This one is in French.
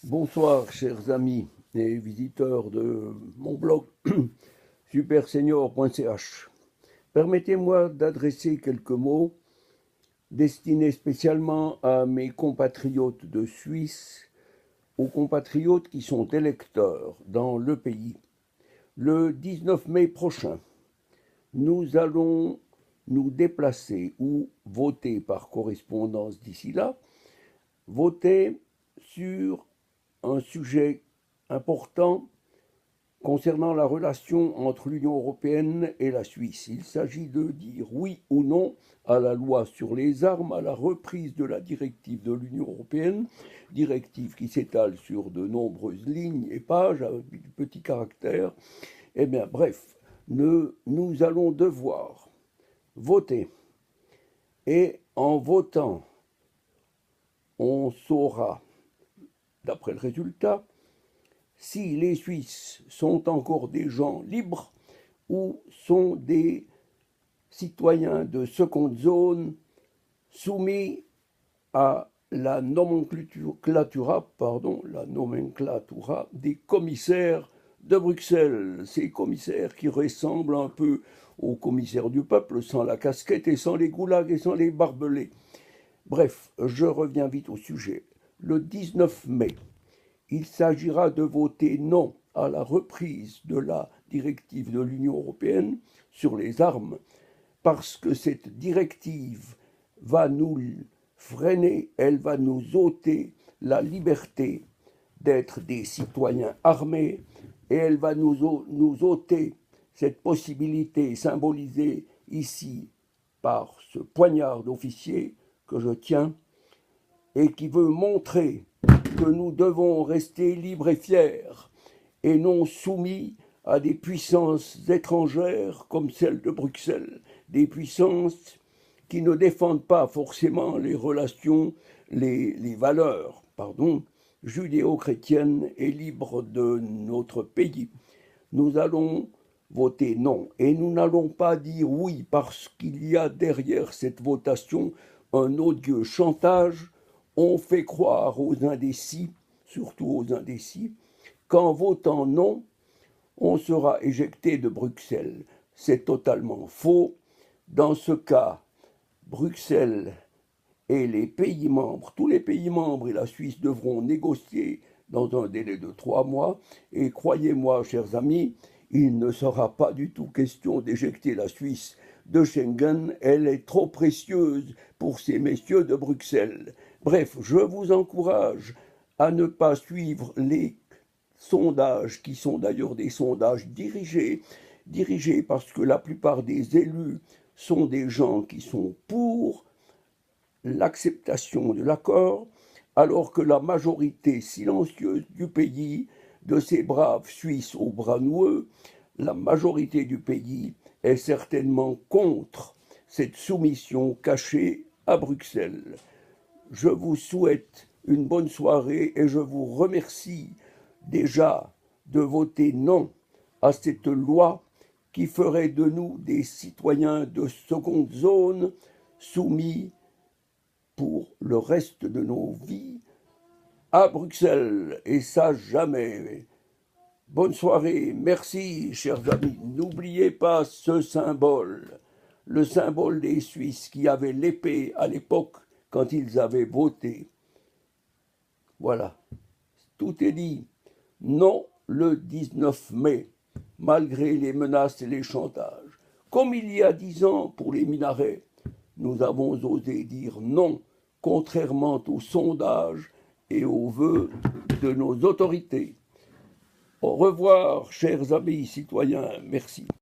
Bonsoir, chers amis et visiteurs de mon blog supersenior.ch. Permettez-moi d'adresser quelques mots destinés spécialement à mes compatriotes de Suisse, aux compatriotes qui sont électeurs dans le pays. Le 19 mai prochain, nous allons nous déplacer ou voter par correspondance d'ici là, voter sur un sujet important concernant la relation entre l'Union européenne et la Suisse. Il s'agit de dire oui ou non à la loi sur les armes, à la reprise de la directive de l'Union européenne, directive qui s'étale sur de nombreuses lignes et pages avec de petits caractères. Eh bien, bref, nous allons devoir voter. Et en votant, on saura, d'après le résultat, si les Suisses sont encore des gens libres ou sont des citoyens de seconde zone soumis à la nomenclatura des commissaires de Bruxelles. Ces commissaires qui ressemblent un peu aux commissaires du peuple, sans la casquette et sans les goulags et sans les barbelés. Bref, je reviens vite au sujet. Le 19 mai, il s'agira de voter non à la reprise de la directive de l'Union européenne sur les armes, parce que cette directive va nous freiner, elle va nous ôter la liberté d'être des citoyens armés, et elle va nous ôter cette possibilité symbolisée ici par ce poignard d'officier que je tiens et qui veut montrer que nous devons rester libres et fiers et non soumis à des puissances étrangères comme celle de Bruxelles, des puissances qui ne défendent pas forcément les relations, les valeurs, judéo-chrétiennes et libres de notre pays. Nous allons voter non et nous n'allons pas dire oui parce qu'il y a derrière cette votation un odieux chantage. On fait croire aux indécis, surtout aux indécis, qu'en votant non, on sera éjecté de Bruxelles. C'est totalement faux. Dans ce cas, Bruxelles et les pays membres, tous les pays membres et la Suisse devront négocier dans un délai de 3 mois. Et croyez-moi, chers amis, il ne sera pas du tout question d'éjecter la Suisse de Schengen. Elle est trop précieuse pour ces messieurs de Bruxelles. Bref, je vous encourage à ne pas suivre les sondages, qui sont d'ailleurs des sondages dirigés parce que la plupart des élus sont des gens qui sont pour l'acceptation de l'accord, alors que la majorité silencieuse du pays, de ces braves Suisses aux bras noueux, la majorité du pays est certainement contre cette soumission cachée à Bruxelles. Je vous souhaite une bonne soirée et je vous remercie déjà de voter non à cette loi qui ferait de nous des citoyens de seconde zone soumis pour le reste de nos vies à Bruxelles. Et ça, jamais. Bonne soirée. Merci, chers amis. N'oubliez pas ce symbole, le symbole des Suisses qui avaient l'épée à l'époque quand ils avaient voté. Voilà, tout est dit. Non le 19 mai, malgré les menaces et les chantages. Comme il y a 10 ans pour les minarets, nous avons osé dire non, contrairement aux sondages et aux vœux de nos autorités. Au revoir, chers amis citoyens, merci.